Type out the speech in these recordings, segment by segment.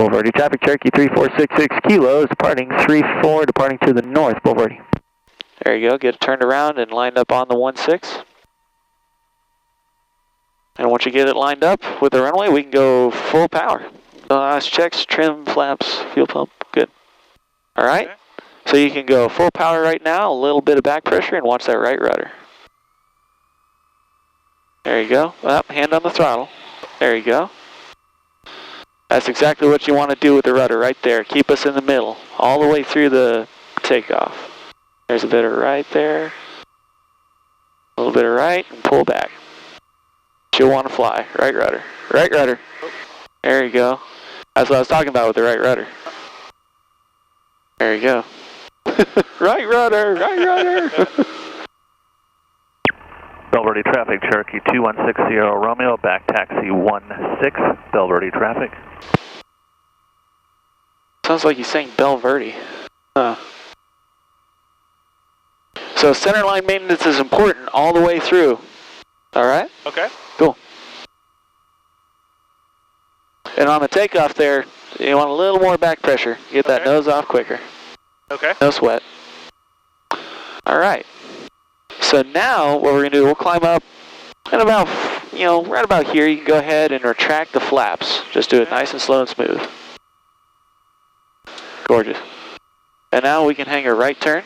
Boulevardy traffic, Cherokee 3466 kilos, departing 34, departing to the north, Boulevardy. There you go, get it turned around and lined up on the 16. And once you get it lined up with the runway, we can go full power. Last checks, trim, flaps, fuel pump, good. All right, okay. So you can go full power right now, a little bit of back pressure, and watch that right rudder. There you go, up, hand on the throttle. There you go. That's exactly what you want to do with the rudder right there. Keep us in the middle, all the way through the takeoff. There's a bit of right there, a little bit of right, and pull back. You'll want to fly, right rudder, right rudder. There you go. That's what I was talking about with the right rudder. There you go. Right rudder, right rudder. Boulevardy traffic, Cherokee 2160 Romeo, back taxi 16, Boulevardy traffic. Sounds like he's saying Boulevardy. So centerline maintenance is important all the way through. All right? Okay. Cool. And on the takeoff there, you want a little more back pressure. Get that nose off quicker. Okay. No sweat. All right. So now what we're going to do, we'll climb up and about, right about here, you can go ahead and retract the flaps. Just do it nice and slow and smooth. Gorgeous. And now we can hang a right turn.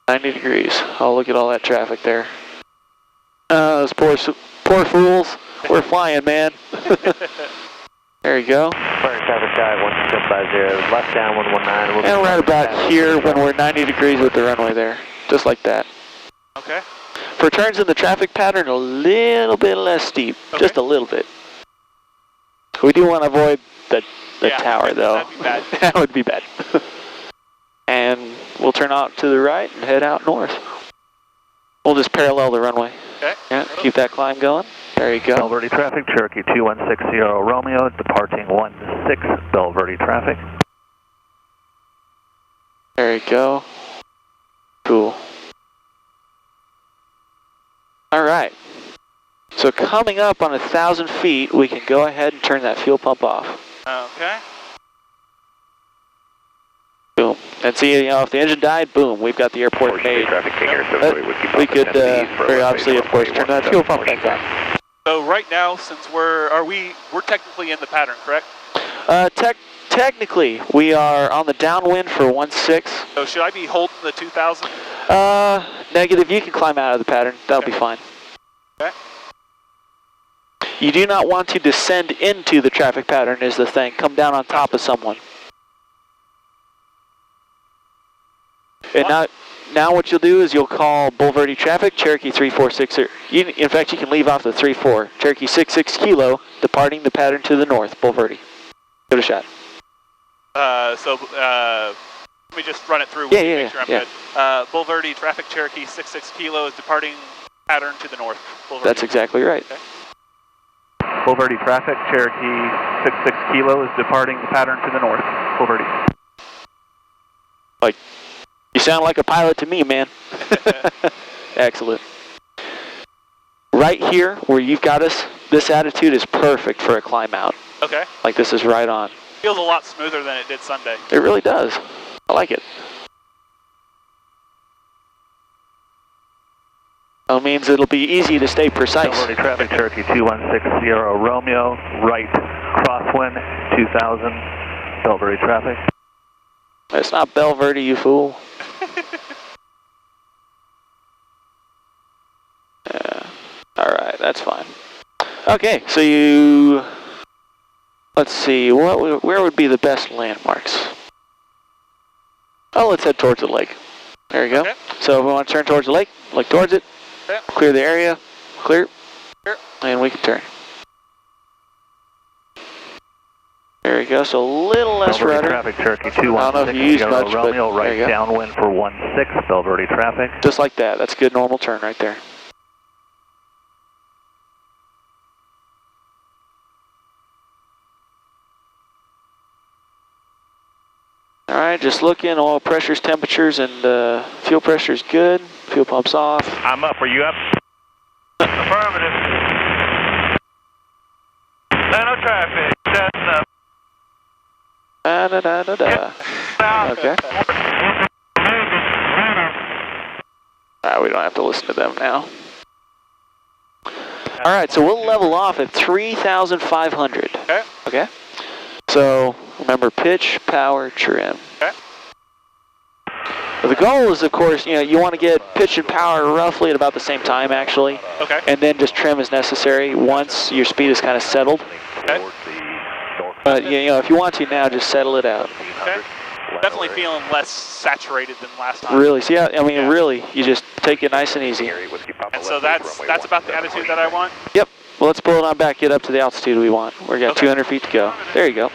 90 degrees. Oh, look at all that traffic there. Those poor fools. We're flying, man. There you go. Traffic guy 1650, left down 119. And right about here when we're 90 degrees with the runway there. Just like that. Okay. For turns in the traffic pattern, a little bit less steep. Okay. Just a little bit. We do want to avoid the tower, though. That'd be bad. That would be bad. And we'll turn out to the right and head out north. We'll just parallel the runway. Okay. Yeah, keep that climb going. There you go. Boulevardy traffic, Cherokee 2160 Romeo, departing 16, Boulevardy traffic. There you go. Cool. All right. So coming up on 1,000 feet, we can go ahead and turn that fuel pump off. Okay. Boom. And see, if the engine died, boom, we've got the airport made. We could very obviously, of course, turn that fuel pump back on. So right now, since we're technically in the pattern, correct? Technically, we are on the downwind for 16. So should I be holding the 2000? Negative. You can climb out of the pattern. That'll be fine. Okay. You do not want to descend into the traffic pattern is the thing. Come down on top of someone. And now what you'll do is you'll call Boulevardy traffic, Cherokee 346. In fact, you can leave off the 34. Cherokee 66 kilo, departing the pattern to the north, Boulevardy. Give it a shot. Let me just run it through. Make sure I'm good. Boulevardy traffic, Cherokee 66 kilos, departing pattern to the north. Boulevardy. That's exactly right. Okay. Boulevardy traffic, Cherokee 66 kilos, departing the pattern to the north. Boulevardy. You sound like a pilot to me, man. Excellent. Right here, where you've got us, this attitude is perfect for a climb out. Okay. Like this is right on. Feels a lot smoother than it did Sunday. It really does. I like it. That means it'll be easy to stay precise. Boulevardy traffic, Cherokee 2160 Romeo, right crosswind 2000, Boulevardy traffic. It's not Boulevardy, you fool. Alright, that's fine. Okay, so let's see, where would be the best landmarks? Oh, let's head towards the lake. There you go. Okay. So if we want to turn towards the lake, look towards it, clear the area, clear, and we can turn. There you go, so a little less rudder. Traffic, Cherokee 2160 Romeo, right downwind for 16, Boulevardy traffic. Just like that, that's a good normal turn right there. Alright, just looking, oil pressures, temperatures, and fuel pressure's good. Fuel pump's off. I'm up, are you up? Affirmative. No traffic, setting up. Da-da-da-da-da. Okay. We don't have to listen to them now. All right, so we'll level off at 3,500. Okay. Okay. So remember, pitch, power, trim. Okay. The goal is, of course, you want to get pitch and power roughly at about the same time, actually. Okay. And then just trim as necessary once your speed is kind of settled. Okay. But if you want to now, just settle it out. Okay. Definitely feeling less saturated than last time. Really, see, really, you just take it nice and easy. And so that's about the attitude that I want? Yep. Well, let's pull it on back, get up to the altitude we want. We've got 200 feet to go. There you go.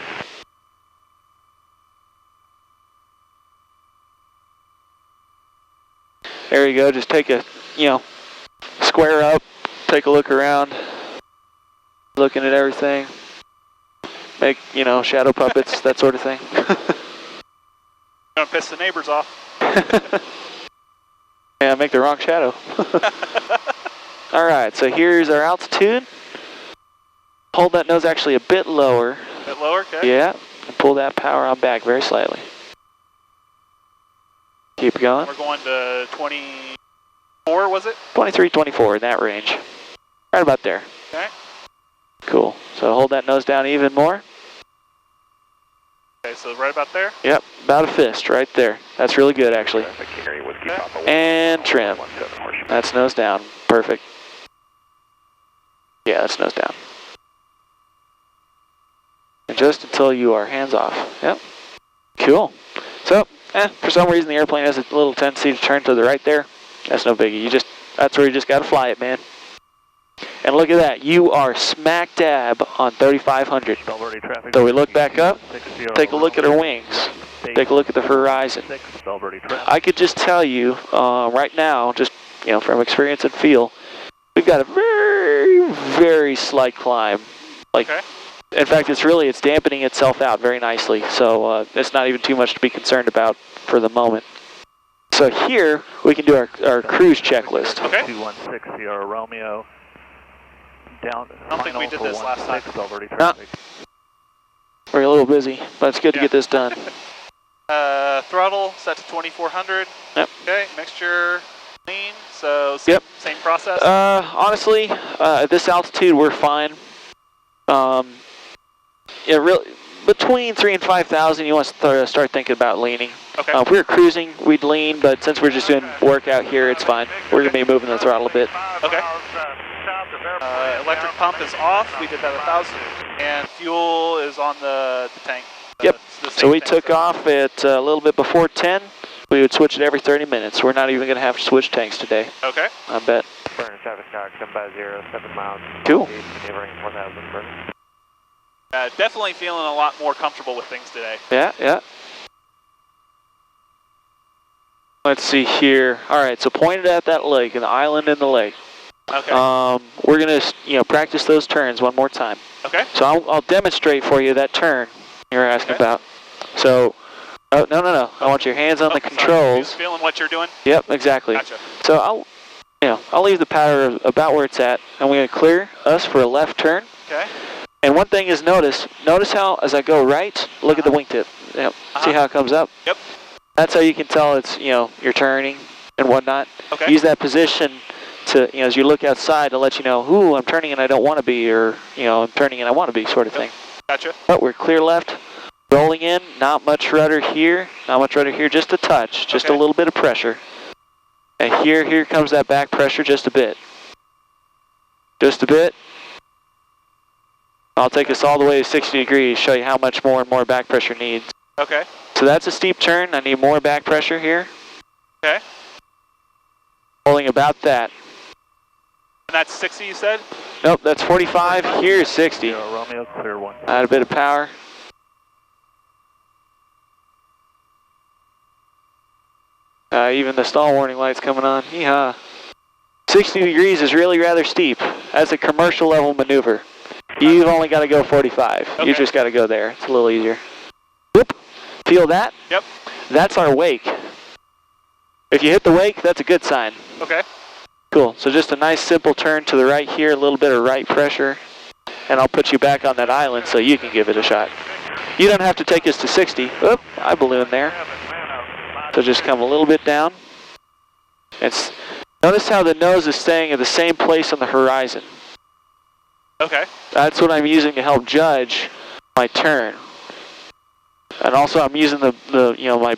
There you go. Just take a, square up, take a look around, looking at everything. Make, shadow puppets, that sort of thing. Gonna piss the neighbors off. Yeah, make the wrong shadow. All right, so here's our altitude. Hold that nose actually a bit lower. A bit lower, okay. Yeah, and pull that power on back very slightly. Keep going. We're going to 24, was it? 23, 24, in that range. Right about there. Okay. Cool. So hold that nose down even more. Okay, so right about there? Yep, about a fist right there. That's really good, actually. Okay. And trim. That's nose down. Perfect. Yeah, that's nose down. And just until you are hands off. Yep. Cool. So, for some reason the airplane has a little tendency to turn to the right there. That's no biggie. That's where you just gotta fly it, man. And look at that, you are smack dab on 3,500. So we look back up, take a look at our wings, take a look at the horizon. I could just tell you right now, just from experience and feel, we've got a very, very slight climb. In fact, it's dampening itself out very nicely, so it's not even too much to be concerned about for the moment. So here we can do our cruise checklist. Okay. 216 Sierra Romeo. Down. I don't think we did this last time. We're a little busy, but it's good to get this done. Throttle set to 2,400. Yep. Okay, mixture lean, so same process? Honestly, at this altitude we're fine. Between 3,000 and 5,000 you want to start thinking about leaning. Okay. If we were cruising, we'd lean, but since we're just doing work out here, it's fine. We're going to be moving the throttle a bit. Okay. Electric pump is off. We did that 1,000. And fuel is on the tank. Yep. So we took off at a little bit before 10. We would switch it every 30 minutes. We're not even going to have to switch tanks today. Okay. I bet. Burn traffic car, come by 07 miles. Cool. Neighboring 1,000 burn. Definitely feeling a lot more comfortable with things today. Yeah. Let's see here. All right, so pointed at that lake, an island in the lake. Okay. We're gonna, practice those turns one more time. Okay. So I'll demonstrate for you that turn you're asking about. So, no. I want your hands on the controls. Sorry, feeling what you're doing? Yep, exactly. Gotcha. So I'll leave the powder about where it's at. I'm gonna clear us for a left turn. Okay. And one thing is notice how as I go right, look at the wingtip. Yep. See how it comes up? Yep. That's how you can tell it's, you're turning and whatnot. Okay. Use that position to, as you look outside to let you know, ooh, I'm turning and I don't want to be, or, I'm turning and I want to be, sort of thing. Gotcha. But we're clear left, rolling in, not much rudder here, just a touch, just a little bit of pressure. And here comes that back pressure just a bit. Just a bit. I'll take us all the way to 60 degrees, show you how much more and more back pressure needs. Okay. So that's a steep turn. I need more back pressure here. Okay. Holding about that. And that's 60, you said? Nope, that's 45. Here's 60. Romeo, clear one. Add a bit of power. Even the stall warning light's coming on. Yeehaw. 60 degrees is really rather steep. That's a commercial level maneuver. You've only got to go 45. Okay. You just got to go there. It's a little easier. Whoop. Feel that? Yep. That's our wake. If you hit the wake, that's a good sign. Okay. Cool. So just a nice simple turn to the right here, a little bit of right pressure, and I'll put you back on that island so you can give it a shot. You don't have to take us to 60. Oop, I ballooned there. So just come a little bit down. Notice how the nose is staying at the same place on the horizon. Okay. That's what I'm using to help judge my turn. And also I'm using my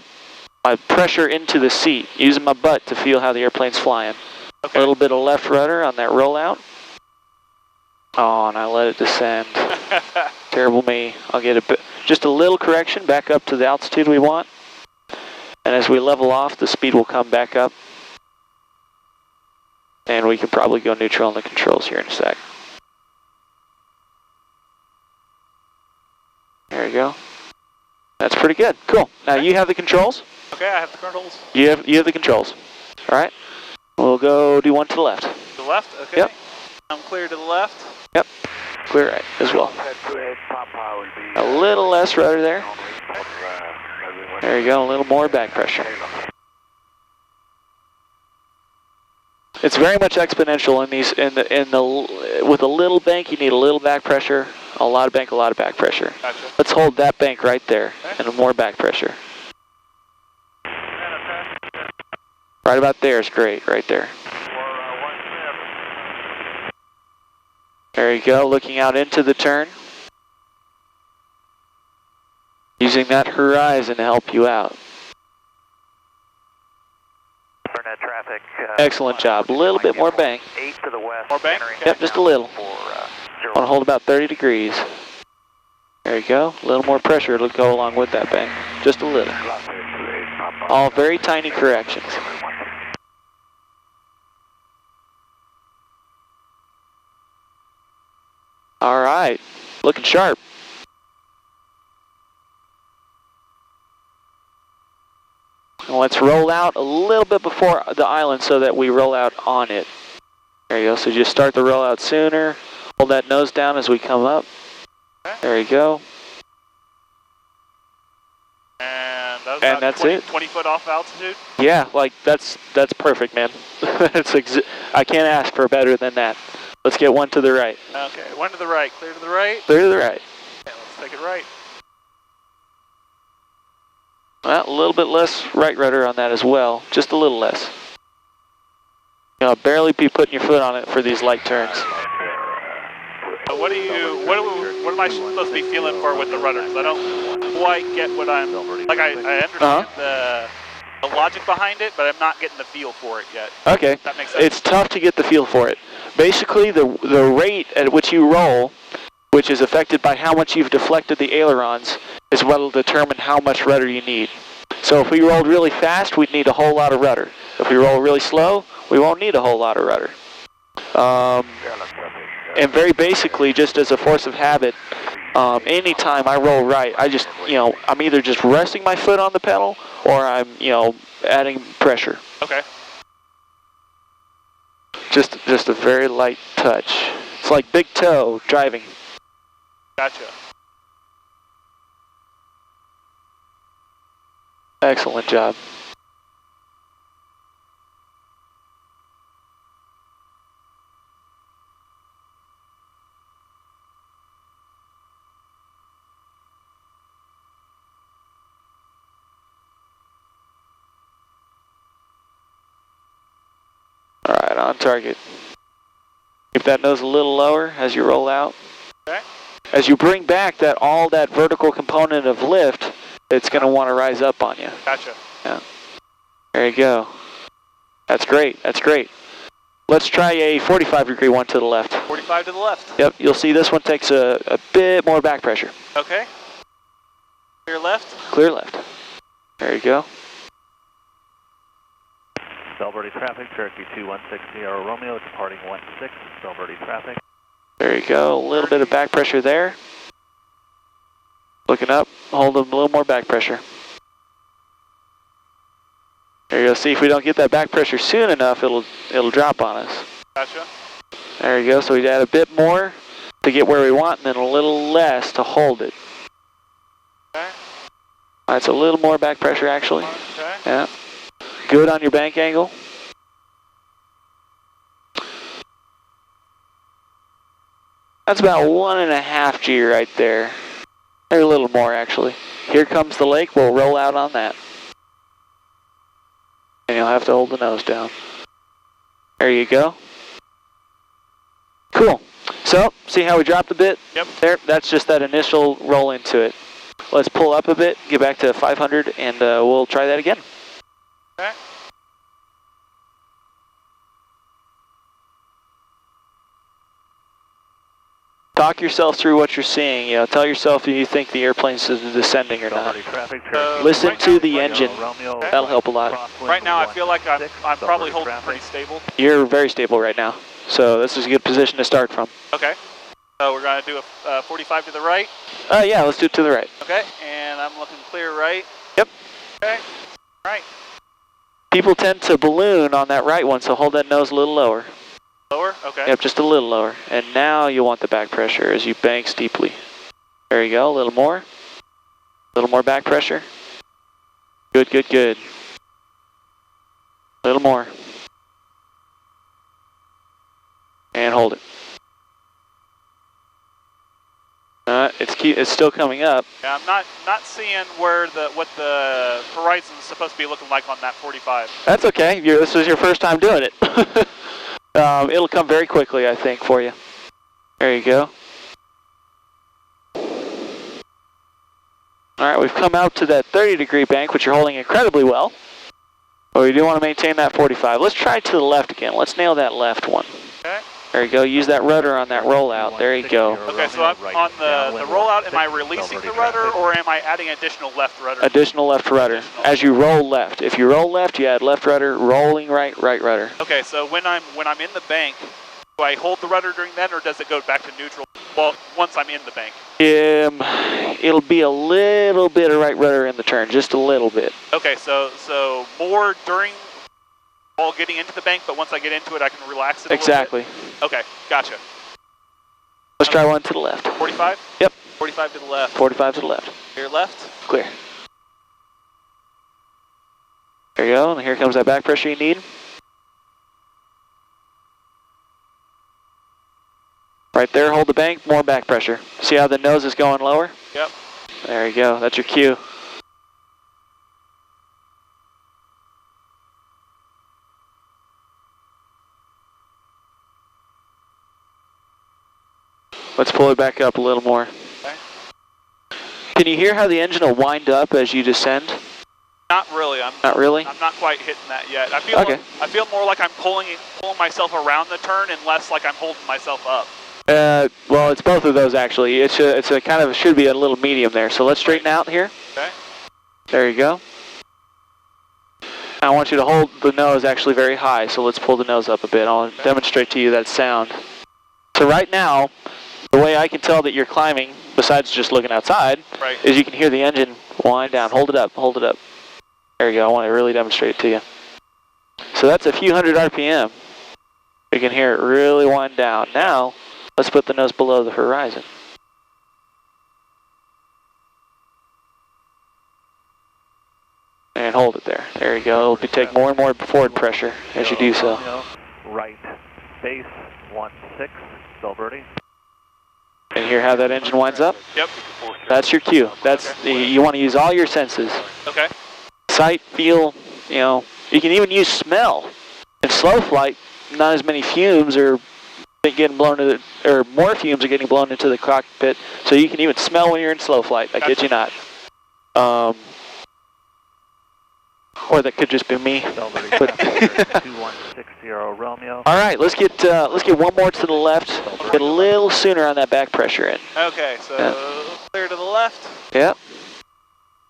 pressure into the seat, using my butt to feel how the airplane's flying. Okay. A little bit of left rudder on that rollout. Oh, and I let it descend. Terrible me. I'll get just a little correction back up to the altitude we want. And as we level off, the speed will come back up. And we can probably go neutral on the controls here in a sec. There you go. That's pretty good. Cool. Now you have the controls. Okay, I have the controls. You have the controls. All right. We'll go do one to the left. To the left? Okay. Yep. I'm clear to the left. Yep. Clear right as well. A little less rudder there. There you go. A little more back pressure. It's very much exponential in these. With a little bank, you need a little back pressure. A lot of bank, a lot of back pressure. Gotcha. Let's hold that bank right there, okay. And more back pressure. Right about there is great, right there. There you go, looking out into the turn. Using that horizon to help you out. Traffic, excellent job. A little bit more bank. 8 to the west. More bank? Yep, just a little. Want to hold about 30 degrees. There you go. A little more pressure to go along with that bank. Just a little. All very tiny corrections. All right. Looking sharp. And let's roll out a little bit before the island so that we roll out on it. There you go. So just start the rollout sooner. Hold that nose down as we come up. There you go. And that was and that's 20, it. 20 foot off altitude? Yeah, like that's perfect, man. I can't ask for better than that. Let's get one to the right. Okay, one to the right. Clear to the right? Clear to the right. Okay, let's take it right. Well, a little bit less right rudder on that as well. Just a little less. You know, barely be putting your foot on it for these light turns. What am I supposed to be feeling for with the rudder? Because I don't quite get what I'm, like I understand the logic behind it, but I'm not getting the feel for it yet. Okay. That makes sense? It's tough to get the feel for it. Basically, the rate at which you roll, which is affected by how much you've deflected the ailerons, is what will determine how much rudder you need. So if we rolled really fast, we'd need a whole lot of rudder. If we roll really slow, we won't need a whole lot of rudder. And very basically, just as a force of habit, anytime I roll right, I just, I'm either just resting my foot on the pedal or I'm, adding pressure. Okay. Just a very light touch. It's like big toe driving. Gotcha. Excellent job. All right, on target. Keep that nose a little lower as you roll out. Okay. As you bring back all that vertical component of lift, it's going to want to rise up on you. Gotcha. Yeah. There you go. That's great. That's great. Let's try a 45-degree one to the left. 45 to the left. Yep. You'll see this one takes a bit more back pressure. Okay. Clear left. Clear left. There you go. Bellverde traffic, Cherokee 2160 Sierra Romeo, departing 16, Bellverde traffic. There you go. A little bit of back pressure there. Looking up, hold a little more back pressure. There you go. See, if we don't get that back pressure soon enough, it'll drop on us. Gotcha. There you go. So we add a bit more to get where we want, and then a little less to hold it. Okay. That's a little more back pressure, actually. Okay. Yeah. Good on your bank angle. That's about 1.5 G right there. Or a little more, actually. Here comes the lake. We'll roll out on that. And you'll have to hold the nose down. There you go. Cool. So, see how we dropped a bit? Yep. There, that's just that initial roll into it. Let's pull up a bit, get back to 500, and we'll try that again. Okay. Talk yourself through what you're seeing. You know, tell yourself if you think the airplane's descending or not. Listen right to now, the engine. That'll help a lot. Right now, I feel like I'm probably holding pretty stable. You're very stable right now, so this is a good position to start from. Okay. So we're going to do a 45 to the right. Yeah, let's do it to the right. Okay, and I'm looking clear right. Yep. Okay, right. People tend to balloon on that right one, so hold that nose a little lower. Lower? Okay. Yep, just a little lower. And now you want the back pressure as you bank steeply. There you go, a little more. A little more back pressure. Good, good, good. A little more. And hold it. It's still coming up. Yeah, I'm not seeing where what the horizon's supposed to be looking like on that 45. That's okay. This is your first time doing it. It'll come very quickly, I think, for you. There you go. All right, we've come out to that 30-degree bank, which you're holding incredibly well. But we do want to maintain that 45. Let's try to the left again. Let's nail that left one. Okay. There you go. Use that rudder on that rollout. There you go. Okay, so I'm on the rollout, am I releasing the rudder or am I adding additional left rudder? Additional left rudder. As you roll left. If you roll left, you add left rudder. Rolling right, right rudder. Okay, so when I'm in the bank, do I hold the rudder during that or does it go back to neutral? Well, once I'm in the bank. It'll be a little bit of right rudder in the turn, just a little bit. Okay, so more during while getting into the bank, but once I get into it, I can relax it a Exactly. little bit? Okay, gotcha. Let's try one to the left. 45? Yep. 45 to the left. 45 to the left. Clear left. Clear. There you go, and here comes that back pressure you need. Right there, hold the bank, more back pressure. See how the nose is going lower? Yep. There you go, that's your cue. Let's pull it back up a little more. Okay. Can you hear how the engine will wind up as you descend? Not really. Not really? I'm not quite hitting that yet. I feel more like I'm pulling myself around the turn and less like I'm holding myself up. Well, it's both of those actually. It's a kind of should be a little medium there. So let's straighten out here. Okay. There you go. I want you to hold the nose actually very high. So let's pull the nose up a bit. I'll demonstrate to you that sound. So right now, the way I can tell that you're climbing, besides just looking outside, right, is you can hear the engine wind down. Hold it up. Hold it up. There you go. I want to really demonstrate it to you. So that's a few hundred RPM. You can hear it really wind down. Now, let's put the nose below the horizon. And hold it there. There you go. It'll take more and more forward pressure as you do so. Right, base 16, Bellbirdie. And hear how that engine winds up? Yep. That's your cue. That's you want to use all your senses. Okay. Sight, feel, you know. You can even use smell. In slow flight, not as many fumes are getting blown to the, or more fumes are getting blown into the cockpit, so you can even smell when you're in slow flight. I kid you not. Or that could just be me. But 2160 Romeo. all right, let's get one more to the left. Get a little sooner on that back pressure in. Okay, so clear to the left. Yep.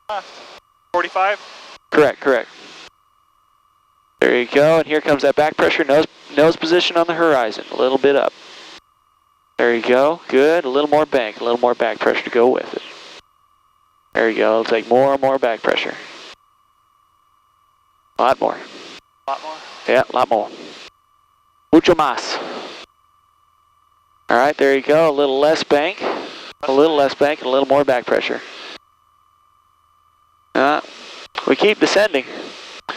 Left. 45. Correct. Correct. There you go, and here comes that back pressure. Nose position on the horizon. A little bit up. There you go. Good. A little more bank. A little more back pressure to go with it. There you go. It'll take more and more back pressure. A lot more. A lot more? Yeah, a lot more. Mucho más. All right, there you go. A little less bank. A little less bank and a little more back pressure. We keep descending.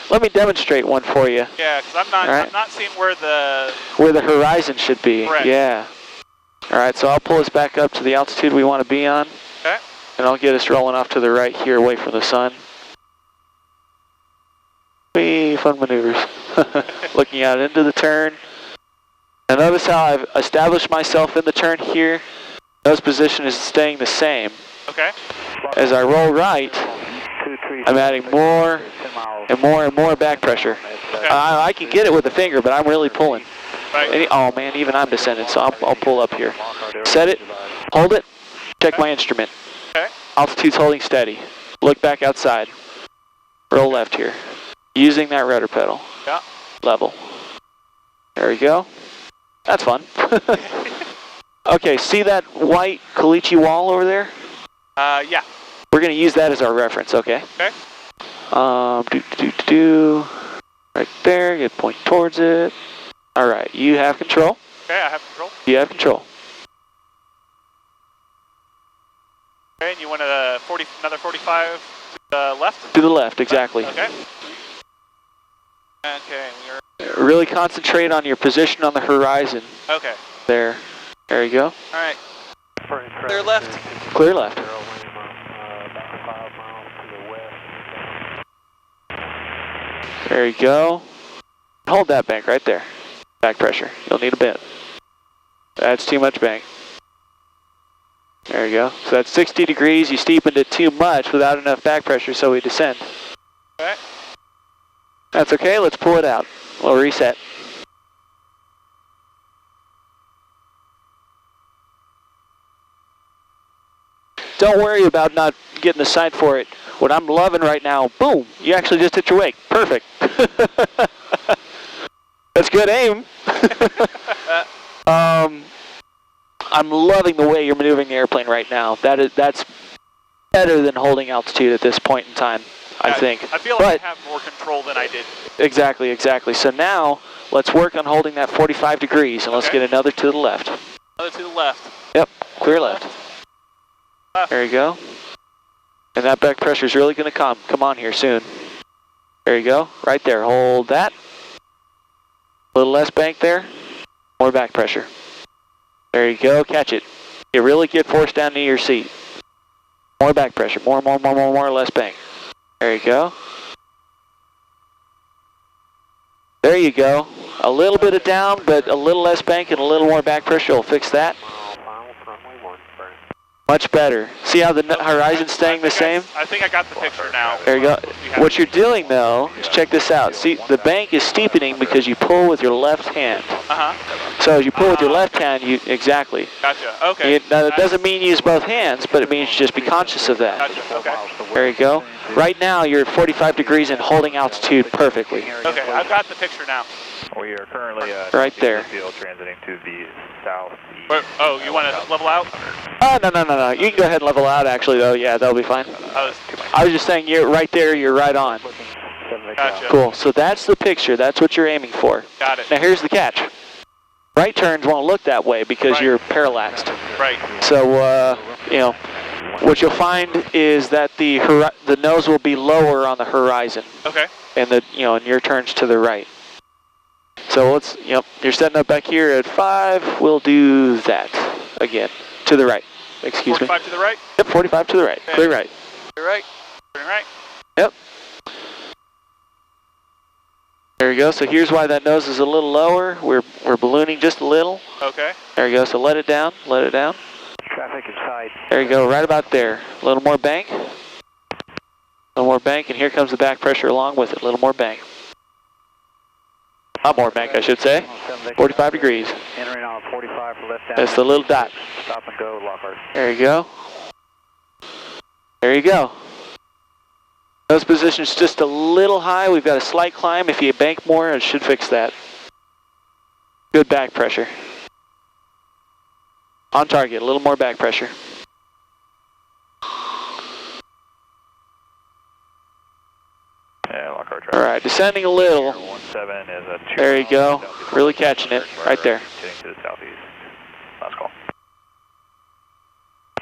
Let me demonstrate one for you. Yeah, because I'm not seeing where the horizon should be. Correct. Yeah. All right, so I'll pull us back up to the altitude we want to be on. Okay. And I'll get us rolling off to the right here, away from the sun. Whee, fun maneuvers. Looking out into the turn. Now notice how I've established myself in the turn here. Nose position is staying the same. Okay. As I roll right, I'm adding more and more and more back pressure. Okay. I can get it with a finger, but I'm really pulling. Right. Oh man, even I'm descending, so I'll pull up here. Set it, hold it, check my instrument. Okay. Altitude's holding steady. Look back outside. Roll left here. Using that rudder pedal. Yeah. Level. There we go. That's fun. Okay, see that white caliche wall over there? Yeah. We're going to use that as our reference, okay? Okay. Right there, get point towards it. All right, you have control. Okay, I have control. You have control. Okay, and you want another 45 to the left? To the left, exactly. Okay. Okay, Really concentrate on your position on the horizon. Okay. There. There you go. All right. Clear left. Clear left. There you go. Hold that bank right there. Back pressure. You'll need a bit. That's too much bank. There you go. So that's 60 degrees. You steepened it too much without enough back pressure, so we descend. Okay. That's okay. Let's pull it out. We'll reset. Don't worry about not getting the sight for it. What I'm loving right now, boom, you actually just hit your wake. Perfect. That's good aim. I'm loving the way you're maneuvering the airplane right now. That's better than holding altitude at this point in time, I think. I feel like I have more control than I did. Exactly, exactly. So now, let's work on holding that 45 degrees, and let's get another to the left. Another to the left. Yep, clear left. There you go. And that back pressure is really going to come on here soon. There you go. Right there. Hold that. A little less bank there. More back pressure. There you go. Catch it. You really get forced down to your seat. More back pressure. More, less bank. There you go. There you go. A little bit of down, but a little less bank and a little more back pressure will fix that. Much better. See how the horizon's staying the same? I think I got the picture now. There you go. What you're doing though, is check this out. See, the bank is steepening because you pull with your left hand. So as you pull with your left hand, exactly. Gotcha. Okay. Now that doesn't mean use both hands, but it means just be conscious of that. Gotcha. Okay. There you go. Right now you're at 45 degrees and holding altitude perfectly. Okay, I've got the picture now. We are currently right there. Transiting to the southeast. Oh, you want to level out? Oh, no. You can go ahead and level out actually though. Yeah, that'll be fine. I was just saying you're right there, you're right on. Gotcha. Cool. So that's the picture. That's what you're aiming for. Got it. Now here's the catch. Right turns won't look that way because you're parallaxed. Right. So, you know, what you'll find is that the nose will be lower on the horizon. Okay. And and your turn's to the right. So let's, you're setting up back here at 5. We'll do that again. To the right. Excuse me. 45 to the right? Yep, 45 to the right. Okay. Clear right. Clear right. Turn right. Yep. There you go. So here's why that nose is a little lower. We're ballooning just a little. Okay. There you go. So let it down. Let it down. Traffic inside. There you go. Right about there. A little more bank. A little more bank, and here comes the back pressure along with it. A little more bank. Not more bank, I should say. 45 degrees. Entering on 45 for left down. That's the little dot. Stop and go, Lockhart. There you go. There you go. Nose position's just a little high. We've got a slight climb. If you bank more, it should fix that. Good back pressure. On target, a little more back pressure. Yeah, Lockhart. All right, descending a little. 17 is a There you go. Really catching it. Right there. Getting to the southeast. Last call.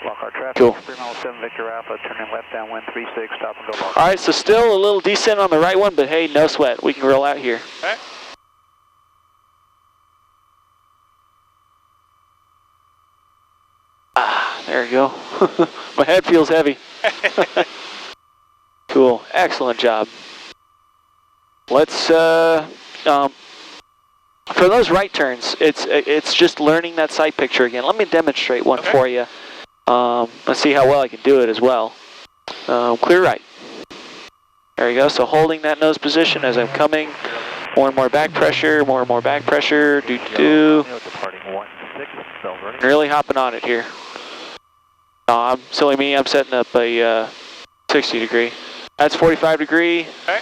Lockhart traffic. Cool. 307 Victor Alpha, turning left downwind 36, stop and go Lockhart. All right, so still a little descent on the right one, but hey, no sweat. We can roll out here. Okay. there you go. My head feels heavy. Cool, excellent job. Let's, for those right turns, it's just learning that sight picture again. Let me demonstrate one for you. Let's see how well I can do it as well. Clear right. There you go, so holding that nose position as I'm coming. More and more back pressure, more and more back pressure. Really hopping on it here. Silly me, I'm setting up a 60 degree. That's 45 degree. Okay.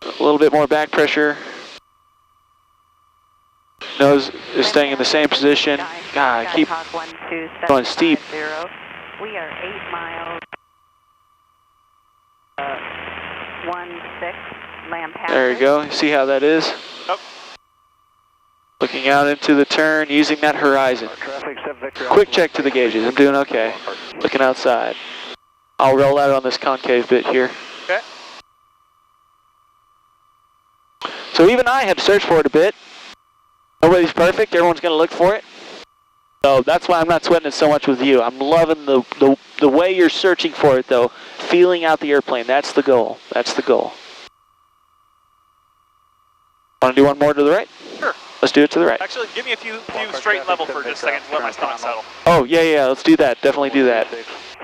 A little bit more back pressure. Nose is staying in the same position. God, I keep going steep. We are 8 miles. 16 Lamb Pass. There you go. You see how that is? Yep. Looking out into the turn, using that horizon. Quick check to the gauges. I'm doing okay. Looking outside. I'll roll out on this concave bit here. Okay. So even I had to search for it a bit. Nobody's perfect. Everyone's going to look for it. So that's why I'm not sweating it so much with you. I'm loving the way you're searching for it, though. Feeling out the airplane. That's the goal. That's the goal. Want to do one more to the right? Sure. Let's do it to the right. Actually, give me a few straight and level for just a second to let my stomach settle. Oh, yeah, let's do that. Definitely do that.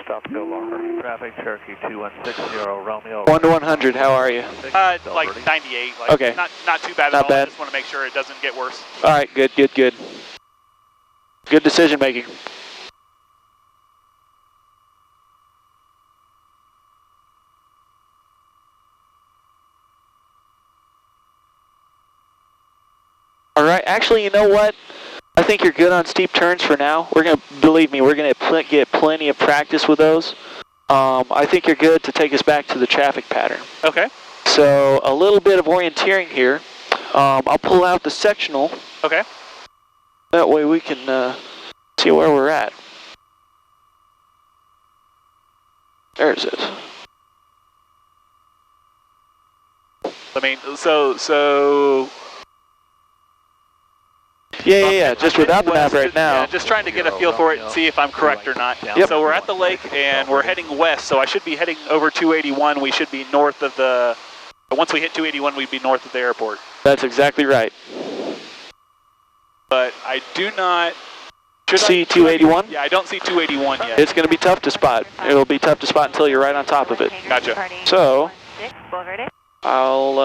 Stop, go longer. Traffic, Cherokee 2160, Romeo. 1 to 100, how are you? Like 98. Like okay. Not too bad at all. I just want to make sure it doesn't get worse. All right, good. Good decision making. All right, actually, you know what? I think you're good on steep turns for now. Believe me, we're gonna get plenty of practice with those. I think you're good to take us back to the traffic pattern. Okay. So a little bit of orienteering here. I'll pull out the sectional. Okay. That way we can see where we're at. There's it. I mean, so. Yeah. Just without the map right now. Yeah, just trying to get a feel for it and see if I'm correct or not. Yep. So we're at the lake and we're heading west. So I should be heading over 281. We should be north of the. Once we hit 281, we'd be north of the airport. That's exactly right. But I do not. See 281? Yeah, I don't see 281 yet. It's going to be tough to spot. It'll be tough to spot until you're right on top of it. Gotcha. So, I'll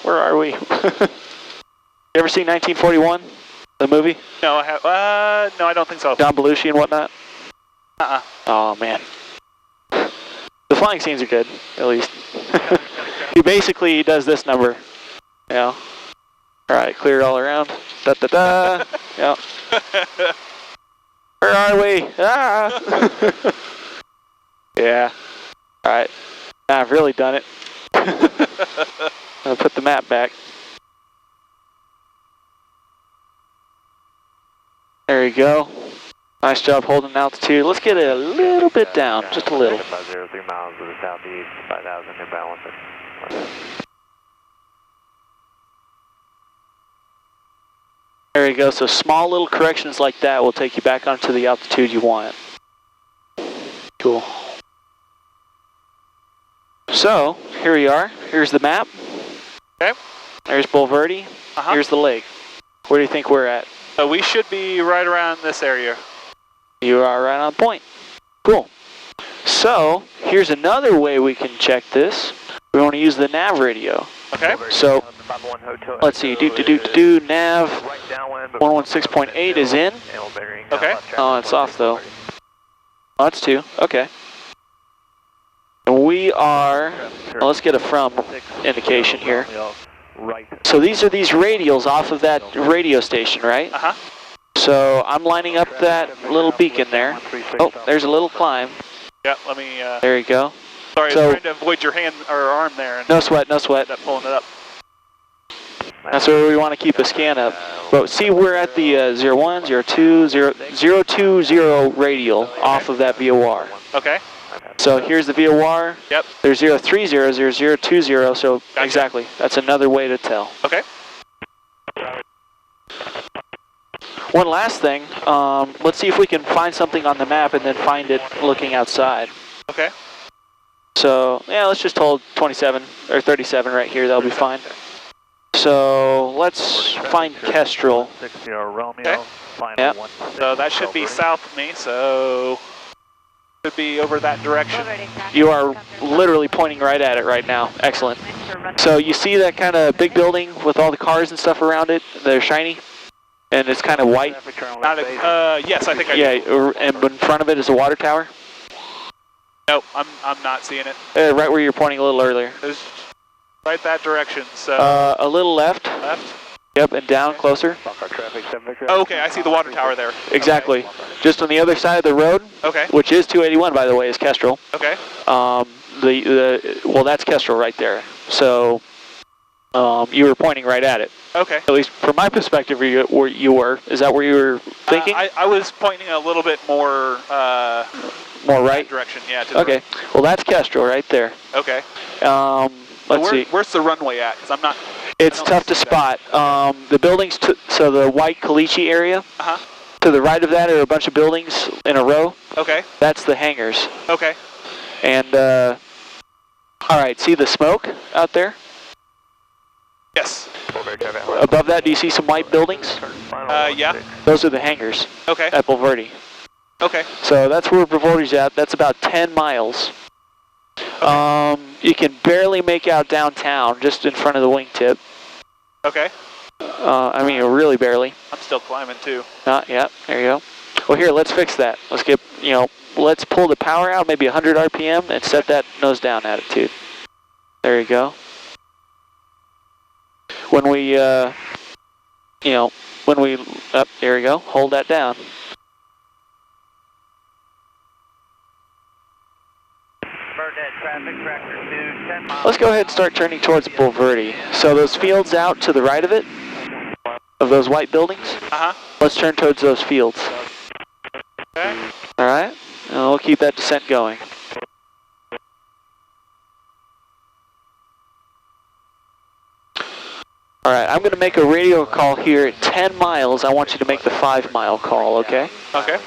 where are we? You ever seen 1941, the movie? No, I have. No, I don't think so. John Belushi and whatnot. Oh man, the flying scenes are good, at least. He does this number, you know. All right, clear it all around. Da da da. Yeah. Where are we? Ah. Yeah. All right. Now I've really done it. I'll put the map back. There you go. Nice job holding altitude. Let's get it a little bit down, just a little. 503 miles to the southeast, 5,000 inbound. There you go. So small little corrections like that will take you back onto the altitude you want. Cool. So here we are. Here's the map. Okay. There's Bulverde. Here's the lake. Where do you think we're at? So we should be right around this area. You are right on point. Cool. So here's another way we can check this. We want to use the nav radio. Okay. So let's see. Nav 116.8 is in. Okay. Oh, it's off though. Oh, it's 2. Okay. And we are. Well, let's get a from indication here. So these are these radials off of that radio station, right? So I'm lining up that little beacon there. Oh, there's a little climb. Yeah, let me. There you go. Sorry, I was trying to avoid your hand or arm there. And no sweat, no sweat. Pulling it up. That's where we want to keep a scan up. But see, we're at the 01, 02, 020 radial off of that VOR. Okay. So here's the VOR. Yep. There's 030, there's 020, so gotcha. Exactly. That's another way to tell. Okay. One last thing, let's see if we can find something on the map and then find it looking outside. Okay. So, yeah, let's just hold 27 or 37 right here, that'll be fine. So, let's find Kestrel. 60 Romeo, Okay. Yep. So that should be south of me, so should be over that direction. You are literally pointing right at it right now. Excellent. So you see that kind of big building with all the cars and stuff around it? They're shiny? And it's kind of white? Yes, I think I do. Yeah, and in front of it is a water tower? Nope, I'm not seeing it. Right where you were pointing a little earlier. It's right that direction, so... a little left. left? Yep, and down, closer. Oh, okay, I see the water tower there. Exactly. Okay. Just on the other side of the road, Okay. which is 281, by the way, is Kestrel. Okay. Well, that's Kestrel right there. So, you were pointing right at it. Okay. At least from my perspective, where you were. Is that where you were thinking? I was pointing a little bit more... more right? direction, yeah. To the Okay. right. Well, that's Kestrel right there. Okay. Let's see. Where's the runway at? Because I'm not... It's tough to spot. The buildings, so the white caliche area, Uh-huh. to the right of that are a bunch of buildings in a row. Okay. That's the hangars. Okay. And, all right, see the smoke out there? Yes. Above that, do you see some white buildings? Yeah. Those are the hangars Okay. at Bulverde. Okay. So that's where Bulverde's at. That's about 10 miles. You can barely make out downtown, just in front of the wingtip. Okay. I mean, really barely. I'm still climbing too. Yeah, there you go. Well, here, let's fix that. Let's get, let's pull the power out, maybe 100 RPM, and set that nose down attitude. There you go. When we, there you go, hold that down. Let's go ahead and start turning towards Bulverde. So those fields out to the right of it, of those white buildings, Uh-huh. let's turn towards those fields. Okay. All right, and we'll keep that descent going. All right, I'm going to make a radio call here at 10 miles. I want you to make the 5-mile call, okay? Okay.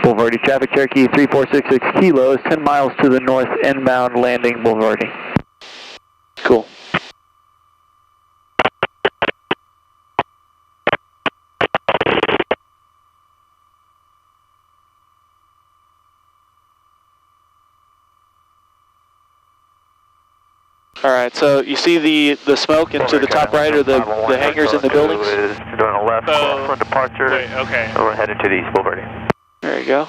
Bulverde traffic, Cherokee 3466 Kilo is 10 miles to the north, inbound landing Bulverde. Cool. All right, so you see the smoke into the top right or the hangars in the buildings? Doing a left for departure. Wait, okay. We're headed to the East Bulverde. There you go.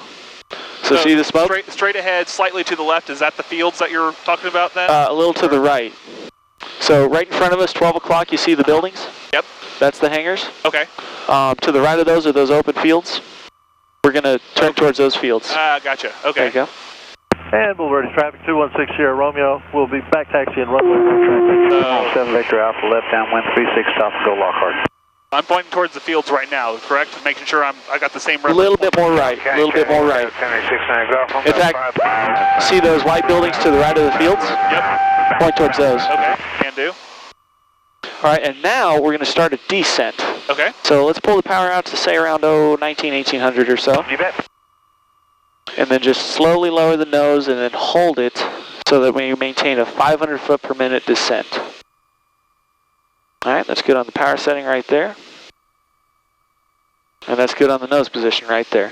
So see the smoke? Straight ahead, slightly to the left, is that the fields that you're talking about then? A little to the right. So right in front of us, 12 o'clock, you see the buildings? Yep. That's the hangars. Okay. To the right of those are those open fields. We're going to turn towards those fields. Gotcha. Okay. There you go. And Bulverde traffic 216 Sierra Romeo. We'll be back taxiing runway traffic. 7 Victor Alpha left downwind 36 stop and go Lockhart. I'm pointing towards the fields right now, correct? Making sure I got the same reference. A little bit more right. A little bit more right. In fact, see those white buildings to the right of the fields? Yep. Point towards those. Okay. Can do. All right, and now we're going to start a descent. Okay. So let's pull the power out to say around 1800 or so. You bet. And then just slowly lower the nose and then hold it so that we maintain a 500 foot per minute descent. All right, that's good on the power setting right there. And that's good on the nose position right there.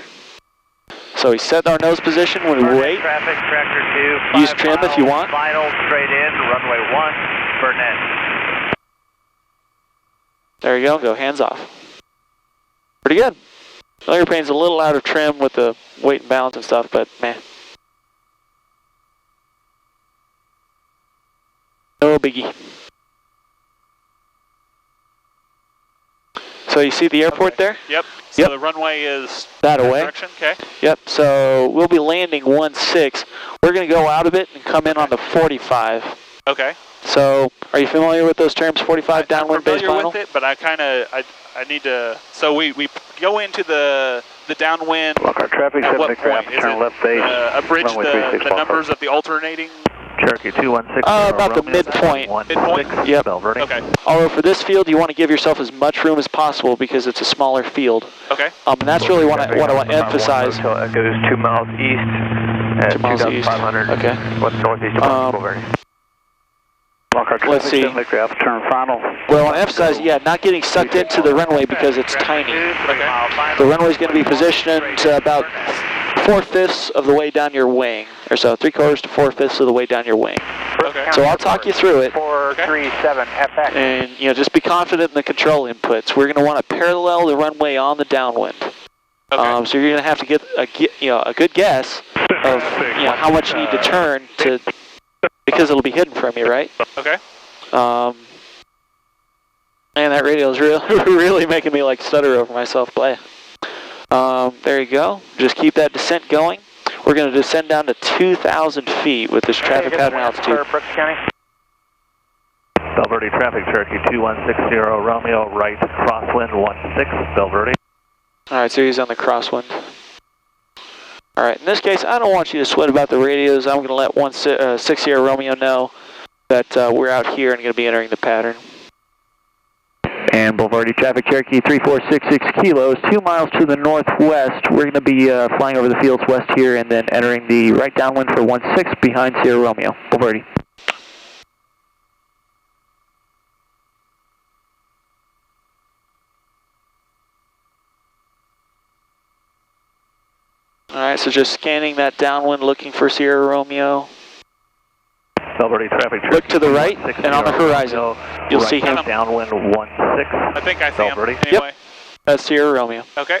So we set our nose position when we wait. Traffic, tractor 2. Use trim if you want. Final, straight in, runway 1, Burnett. There you go, go hands off. Pretty good. The airplane's a little out of trim with the weight and balance and stuff, but meh. No biggie. So you see the airport there? Yep. So Yep. the runway is That away. direction. Okay. Yep, so we'll be landing 16. We're going to go out of it and come in on the 45. Okay. So, are you familiar with those terms, 45 downwind I'm base familiar final? with it, but I need to. So we go into the downwind. Lockhart traffic At 7 what Victor point? Alpha Is turn it left base. abridge runway the 36 numbers of the alternating Cherokee 216. About the midpoint. Midpoint? Yep. Belverde. Okay. Although for this field, you want to give yourself as much room as possible because it's a smaller field. Okay. And that's really what I want to emphasize. It goes 2 miles east at 2 miles east. 2,500. Okay. What's northeast of Belverde? Let's see. Turn final. Well, I want to emphasize, yeah, not getting sucked into the runway because it's tiny. Okay. The runway is going to be positioned about 4/5 of the way down your wing, or so, 3/4 to 4/5 of the way down your wing. Okay. So I'll talk you through it, 437 FX. and just be confident in the control inputs. We're going to want to parallel the runway on the downwind. Okay. So you're going to have to get a good guess of how much you need to turn to, because it'll be hidden from you, right? Okay. Man, that radio is really making me like stutter over myself. Play. There you go. Just keep that descent going. We're going to descend down to 2,000 feet with this traffic pattern altitude. Belverde traffic, Cherokee 2160 Romeo, right crosswind 16 Belverde. Alright, so he's on the crosswind. Alright, in this case, I don't want you to sweat about the radios. I'm going to let 16 Romeo know that we're out here and going to be entering the pattern. And Belverde traffic, Cherokee 3466 kilos, 2 miles to the northwest. We're going to be flying over the fields west here and then entering the right downwind for 16 behind Sierra Romeo. Belverde. Alright, so just scanning that downwind, looking for Sierra Romeo. Belverde traffic. Look to the right and on the horizon. You'll see him. Downwind 16. I think I see him anyway. Yep. That's Sierra Romeo. Okay.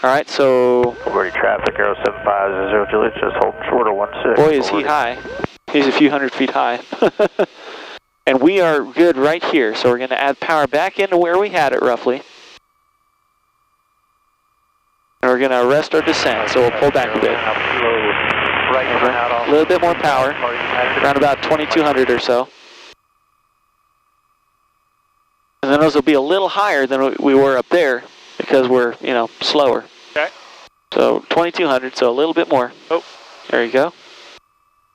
Alright, so... Belverde traffic, 0750 Juliet, just hold shorter 16. Boy, is he high. He's a few hundred feet high. And we are good right here, so we're going to add power back into where we had it roughly. And we're going to arrest our descent, so we'll pull back a bit. A little bit more power, around about 2,200 or so. And then those will be a little higher than we were up there because we're, slower. Okay. So 2,200, so a little bit more. Oh. There you go.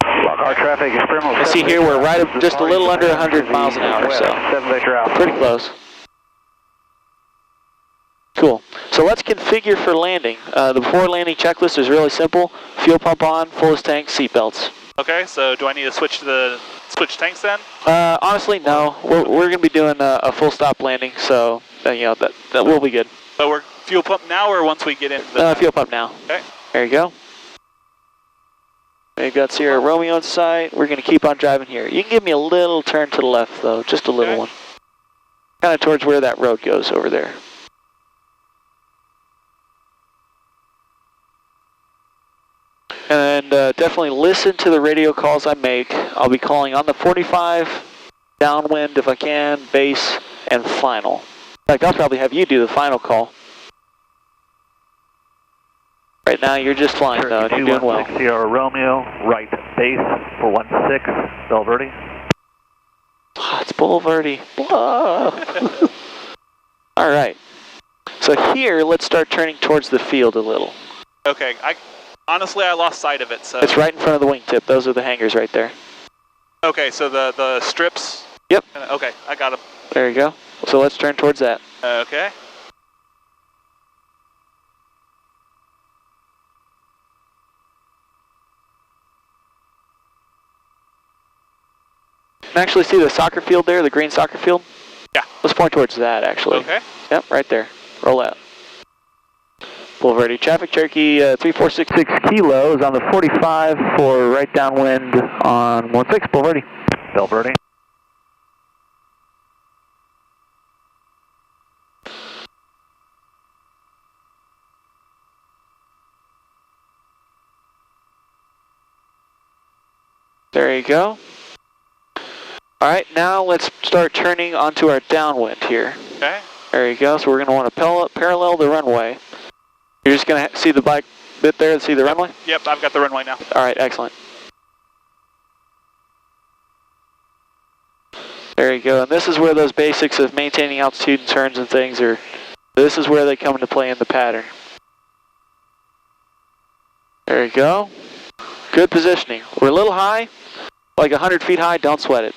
Our traffic is You see here we're right up just a little under 100 miles an hour, so pretty close. Cool. So let's configure for landing. The before landing checklist is really simple. Fuel pump on, fullest tank, seatbelts. Okay, so do I need to switch tanks then? Honestly, no. We're going to be doing a full stop landing, so that will be good. So we're fuel pump now or once we get into the... Fuel pump now. Okay. There you go. We've got Sierra Romeo in sight. We're going to keep on driving here. You can give me a little turn to the left, though. Just a little one. Kind of towards where that road goes over there. And definitely listen to the radio calls I make. I'll be calling on the 45, downwind if I can, base, and final. In fact, I'll probably have you do the final call. Right now, you're just flying, though, and you're doing well. Sierra Romeo, right base for 16, Belverde. Oh, it's Belverde. All right. So here, let's start turning towards the field a little. Okay, honestly, I lost sight of it, so... It's right in front of the wingtip. Those are the hangars right there. Okay, so the strips? Yep. Okay, I got them. There you go. So let's turn towards that. Okay. You can actually see the soccer field there, the green soccer field? Yeah. Let's point towards that, actually. Okay. Yep, right there. Roll out. Belverde traffic, Cherokee 3466 kilos on the 45 for right downwind on 16, Belverde. Belverde. There you go. Alright, now let's start turning onto our downwind here. Okay. There you go, so we're going to want to parallel the runway. You're just going to see the black bit there, see the runway? Yep, I've got the runway now. Alright, excellent. There you go, and this is where those basics of maintaining altitude and turns and things are, this is where they come into play in the pattern. There you go. Good positioning. We're a little high, like 100 feet high, don't sweat it.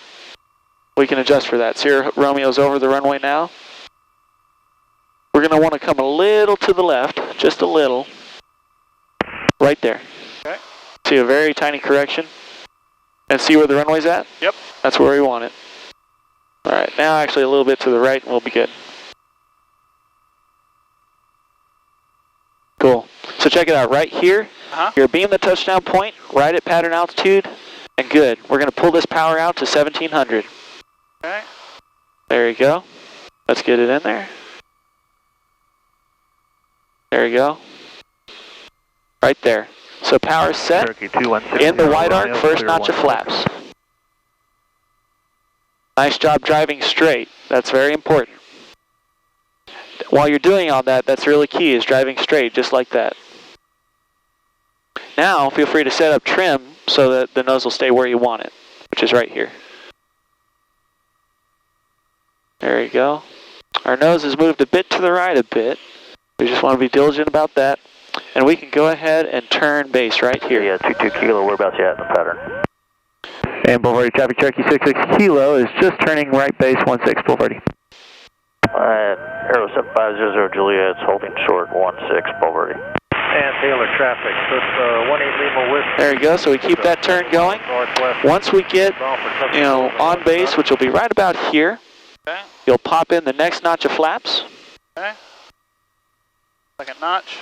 We can adjust for that. Sierra Romeo's over the runway now. We're going to want to come a little to the left, just a little. Right there. Okay. See a very tiny correction. And see where the runway's at? Yep. That's where we want it. All right, now actually a little bit to the right and we'll be good. Cool. So check it out, right here, you're beam the touchdown point, right at pattern altitude, and good. We're going to pull this power out to 1700. Okay. There you go. Let's get it in there. There you go. Right there. So power set. Cherokee 2160, In the wide arc, Romeo, first clear notch of 16. flaps. Nice job driving straight. That's very important. While you're doing all that, that's really key, is driving straight, just like that. Now, feel free to set up trim so that the nose will stay where you want it, which is right here. There you go. Our nose has moved a bit to the right a bit. We just want to be diligent about that. And we can go ahead and turn base right here. Yeah, 22 Kilo, whereabouts you at in the pattern? And Boulevardy traffic, Cherokee 66 Kilo is just turning right base 16 Boulevardy. Aero 7500 Juliet's holding short 16 Boulevardy. And Taylor traffic, so it's 18 Lima with. There you go, so we keep that turn going. Northwest. Once we get, on base, which will be right about here, Okay. you'll pop in the next notch of flaps. Okay. Second notch.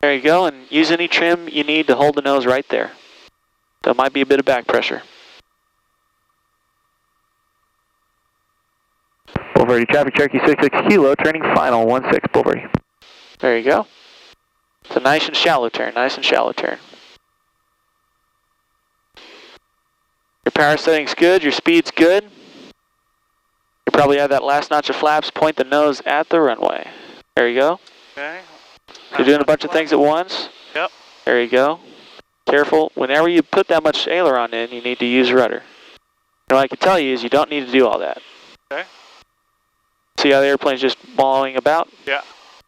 There you go, and use any trim you need to hold the nose right there. There might be a bit of back pressure. Boulevardy traffic, Cherokee 66 Kilo, turning final 16 Boulevardy. There you go. It's a nice and shallow turn, nice and shallow turn. Your power setting's good, your speed's good. You probably have that last notch of flaps, point the nose at the runway. There you go. Okay. You're doing a bunch of things at once. Yep. There you go. Careful, whenever you put that much aileron in, you need to use rudder. And what I can tell you is you don't need to do all that. Okay. See how the airplane's just ballowing about? Yeah.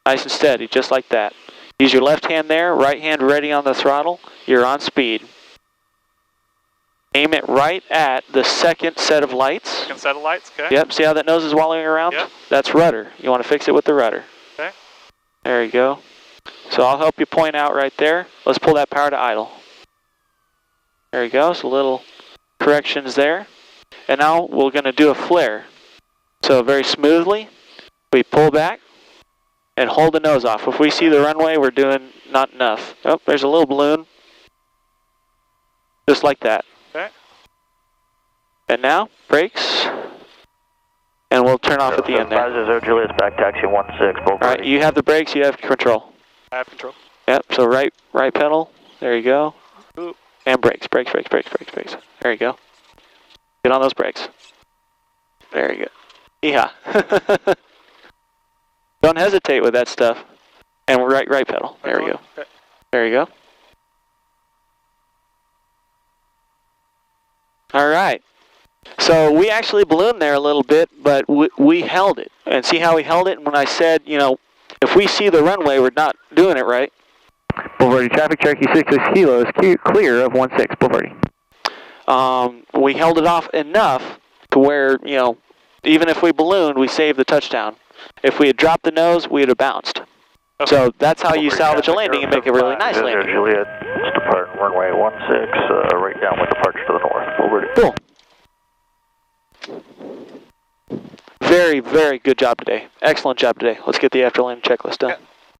Nice and steady, just like that. Use your left hand there, right hand ready on the throttle. You're on speed. Aim it right at the second set of lights. Second set of lights, okay. Yep, see how that nose is wallowing around? Yep. That's rudder. You want to fix it with the rudder. Okay. There you go. So I'll help you point out right there. Let's pull that power to idle. There you go, so little corrections there. And now we're going to do a flare. So very smoothly, we pull back and hold the nose off. If we see the runway, we're doing not enough. Oh, there's a little balloon. Just like that. Okay. And now, brakes. And we'll turn off at the end there. 500 Juliet's back taxi 16 Boulevardy. All right, you have the brakes, you have control. I have control. Yep, so right pedal. There you go. Ooh. And brakes, brakes, brakes, brakes, brakes, brakes. There you go. Get on those brakes. There you go. Yeehaw. Don't hesitate with that stuff. And right pedal. There we go. Okay. There you go. All right. So we actually ballooned there a little bit, but we held it. And see how we held it? And when I said, you know, if we see the runway, we're not doing it right. Boulevardy traffic, Cherokee 66 Kilo is clear of 16 Boulevardy. We held it off enough to where, you know, even if we ballooned, we saved the touchdown. If we had dropped the nose, we would have bounced. Okay. So that's how you salvage a landing and make a really nice landing. Juliet, it's departing runway 16, right down with departure to the north. Boulevardy. Cool. Very, very good job today. Excellent job today. Let's get the after landing checklist done. Yeah.